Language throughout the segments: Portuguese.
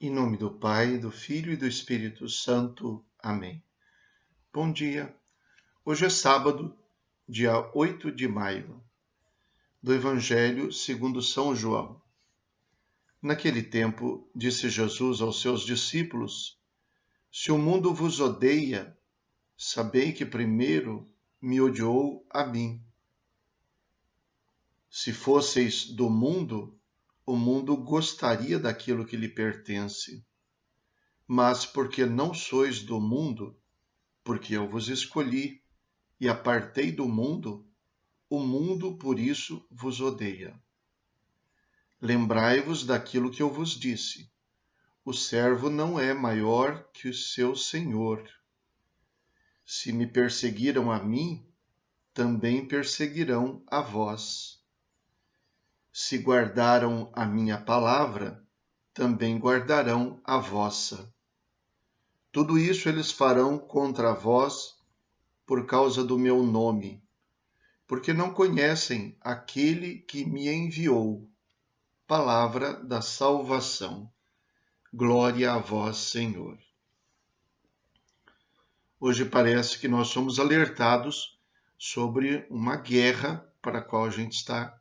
Em nome do Pai, do Filho e do Espírito Santo. Amém. Bom dia. Hoje é sábado, dia 8 de maio, do Evangelho segundo São João. Naquele tempo, disse Jesus aos seus discípulos: Se o mundo vos odeia, sabei que primeiro me odiou a mim. Se fosseis do mundo, o mundo gostaria daquilo que lhe pertence. Mas porque não sois do mundo, porque eu vos escolhi e apartei do mundo, o mundo por isso vos odeia. Lembrai-vos daquilo que eu vos disse: o servo não é maior que o seu senhor. Se me perseguiram a mim, também perseguirão a vós. Se guardaram a minha palavra, também guardarão a vossa. Tudo isso eles farão contra vós por causa do meu nome, porque não conhecem aquele que me enviou. Palavra da salvação. Glória a vós, Senhor. Hoje parece que nós somos alertados sobre uma guerra para a qual a gente está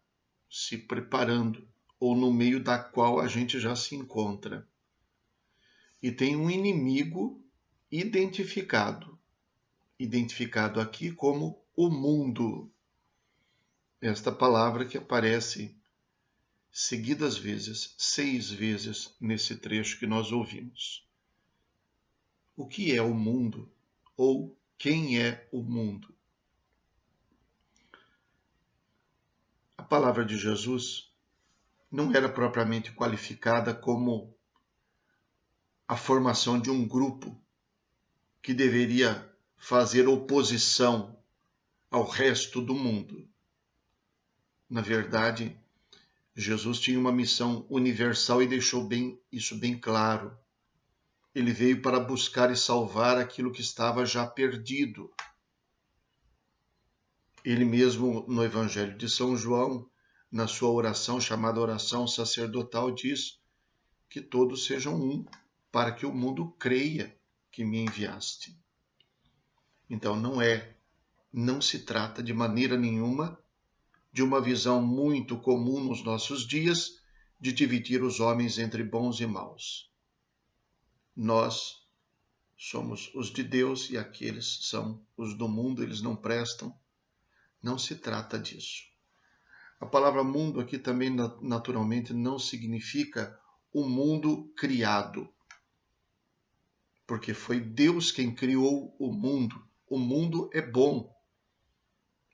se preparando, ou no meio da qual a gente já se encontra. E tem um inimigo identificado aqui como o mundo. Esta palavra que aparece seguidas vezes, 6 vezes nesse trecho que nós ouvimos. O que é o mundo? Ou quem é o mundo? A palavra de Jesus não era propriamente qualificada como a formação de um grupo que deveria fazer oposição ao resto do mundo. Na verdade, Jesus tinha uma missão universal e deixou isso bem claro. Ele veio para buscar e salvar aquilo que estava já perdido. Ele mesmo, no Evangelho de São João, na sua oração chamada oração sacerdotal, diz que todos sejam um, para que o mundo creia que me enviaste. Então não se trata de maneira nenhuma de uma visão muito comum nos nossos dias de dividir os homens entre bons e maus. Nós somos os de Deus e aqueles são os do mundo, eles não prestam. Não se trata disso. A palavra mundo aqui também naturalmente não significa o mundo criado, porque foi Deus quem criou o mundo. O mundo é bom.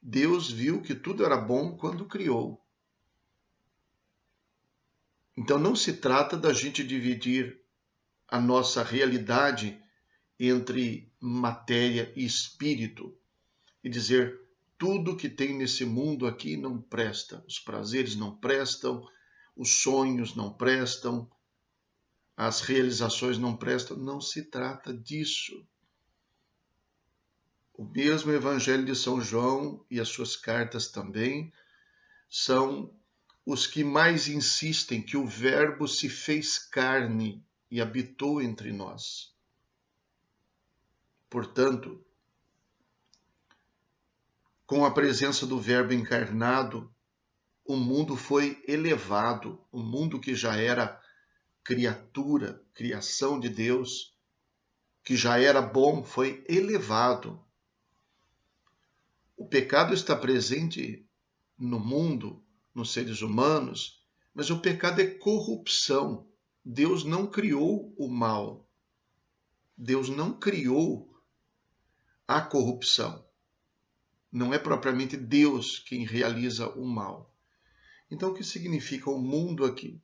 Deus viu que tudo era bom quando criou. Então não se trata da gente dividir a nossa realidade entre matéria e espírito e dizer tudo que tem nesse mundo aqui não presta. Os prazeres não prestam, os sonhos não prestam, as realizações não prestam. Não se trata disso. O mesmo Evangelho de São João e as suas cartas também são os que mais insistem que o Verbo se fez carne e habitou entre nós. Portanto, com a presença do Verbo encarnado, o mundo foi elevado, o mundo que já era criatura, criação de Deus, que já era bom, foi elevado. O pecado está presente no mundo, nos seres humanos, mas o pecado é corrupção. Deus não criou o mal. Deus não criou a corrupção. Não é propriamente Deus quem realiza o mal. Então, o que significa o mundo aqui?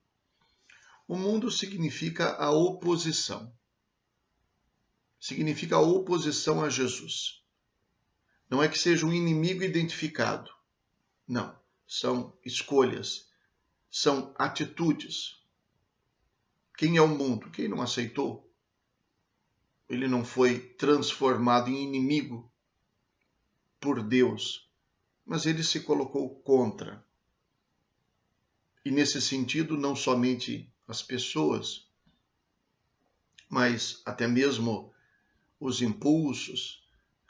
O mundo significa a oposição. Significa a oposição a Jesus. Não é que seja um inimigo identificado. Não. São escolhas. São atitudes. Quem é o mundo? Quem não aceitou? Ele não foi transformado em inimigo por Deus, mas ele se colocou contra. E nesse sentido, não somente as pessoas, mas até mesmo os impulsos,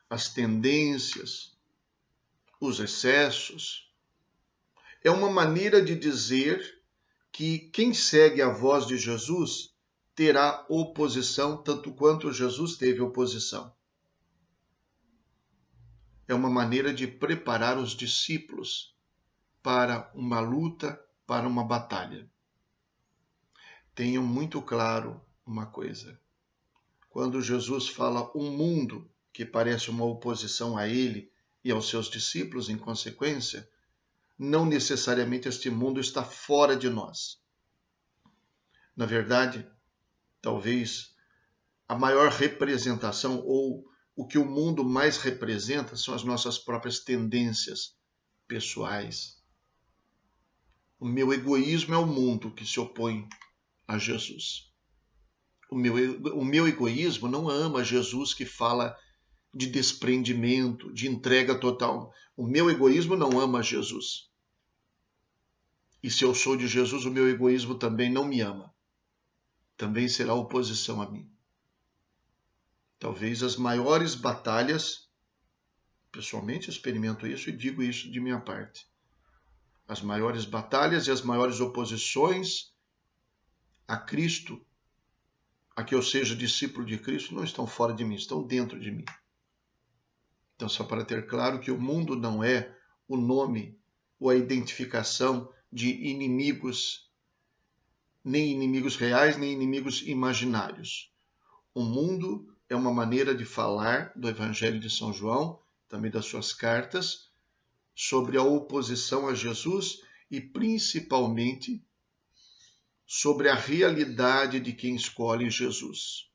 as tendências, os excessos. É uma maneira de dizer que quem segue a voz de Jesus terá oposição, tanto quanto Jesus teve oposição. É uma maneira de preparar os discípulos para uma luta, para uma batalha. Tenham muito claro uma coisa. Quando Jesus fala um mundo que parece uma oposição a ele e aos seus discípulos, em consequência, não necessariamente este mundo está fora de nós. Na verdade, talvez a maior representação ou o que o mundo mais representa são as nossas próprias tendências pessoais. O meu egoísmo é o mundo que se opõe a Jesus. O meu egoísmo não ama Jesus que fala de desprendimento, de entrega total. O meu egoísmo não ama Jesus. E se eu sou de Jesus, o meu egoísmo também não me ama. Também será oposição a mim. Talvez as maiores batalhas, pessoalmente experimento isso e digo isso de minha parte. As maiores batalhas e as maiores oposições a Cristo, a que eu seja discípulo de Cristo, não estão fora de mim, estão dentro de mim. Então, só para ter claro que o mundo não é o nome ou a identificação de inimigos, nem inimigos reais, nem inimigos imaginários. O mundo é uma maneira de falar do Evangelho de São João, também das suas cartas, sobre a oposição a Jesus e principalmente sobre a realidade de quem escolhe Jesus.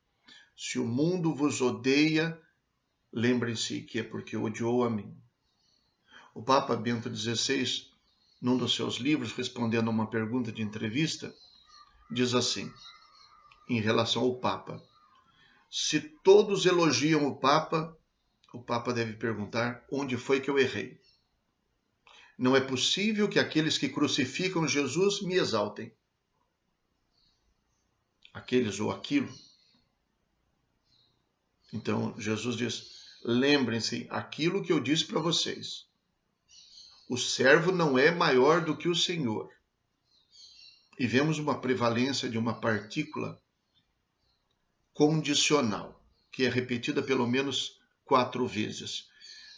Se o mundo vos odeia, lembrem-se que é porque odiou a mim. O Papa Bento XVI, num dos seus livros, respondendo a uma pergunta de entrevista, diz assim, em relação ao Papa: se todos elogiam o Papa deve perguntar onde foi que eu errei. Não é possível que aqueles que crucificam Jesus me exaltem. Aqueles ou aquilo. Então, Jesus diz, lembrem-se aquilo que eu disse para vocês. O servo não é maior do que o Senhor. E vemos uma prevalência de uma partícula condicional, que é repetida pelo menos 4 vezes.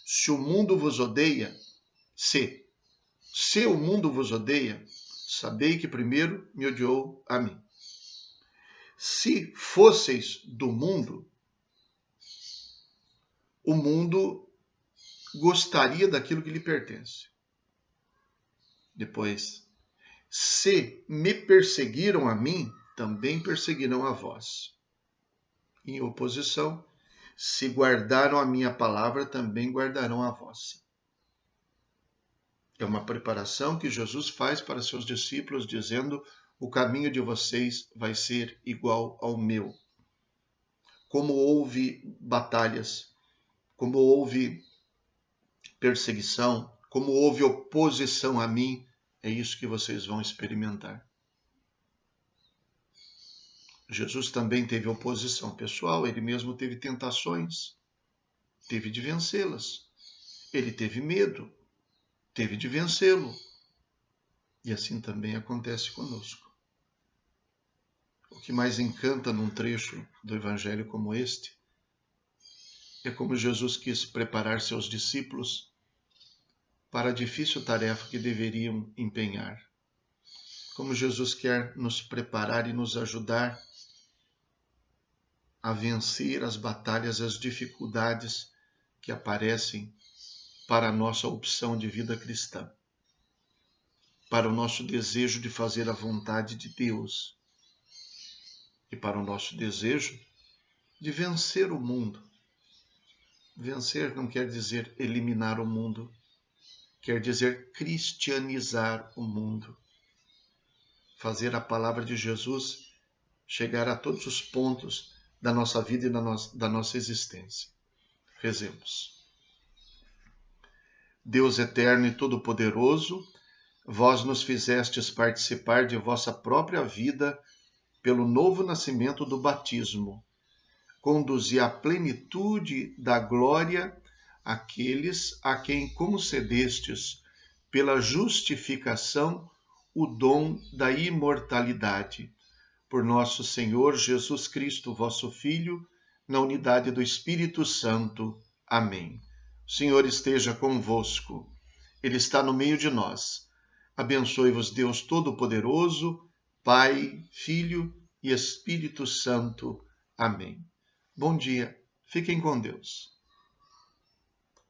Se o mundo vos odeia, se o mundo vos odeia, sabei que primeiro me odiou a mim. Se fosseis do mundo, o mundo gostaria daquilo que lhe pertence. Depois, se me perseguiram a mim, também perseguirão a vós. Em oposição, se guardaram a minha palavra, também guardarão a vossa. É uma preparação que Jesus faz para seus discípulos, dizendo, o caminho de vocês vai ser igual ao meu. Como houve batalhas, como houve perseguição, como houve oposição a mim, é isso que vocês vão experimentar. Jesus também teve oposição pessoal, ele mesmo teve tentações, teve de vencê-las. Ele teve medo, teve de vencê-lo. E assim também acontece conosco. O que mais encanta num trecho do Evangelho como este é como Jesus quis preparar seus discípulos para a difícil tarefa que deveriam empenhar. Como Jesus quer nos preparar e nos ajudar a vencer as batalhas, as dificuldades que aparecem para a nossa opção de vida cristã, para o nosso desejo de fazer a vontade de Deus e para o nosso desejo de vencer o mundo. Vencer não quer dizer eliminar o mundo, quer dizer cristianizar o mundo. Fazer a palavra de Jesus chegar a todos os pontos da nossa vida e da nossa existência. Rezemos. Deus eterno e todo-poderoso, vós nos fizestes participar de vossa própria vida pelo novo nascimento do batismo, conduzir à plenitude da glória aqueles a quem concedestes, pela justificação, o dom da imortalidade. Por nosso Senhor Jesus Cristo, vosso Filho, na unidade do Espírito Santo. Amém. O Senhor esteja convosco. Ele está no meio de nós. Abençoe-vos Deus Todo-Poderoso, Pai, Filho e Espírito Santo. Amém. Bom dia. Fiquem com Deus.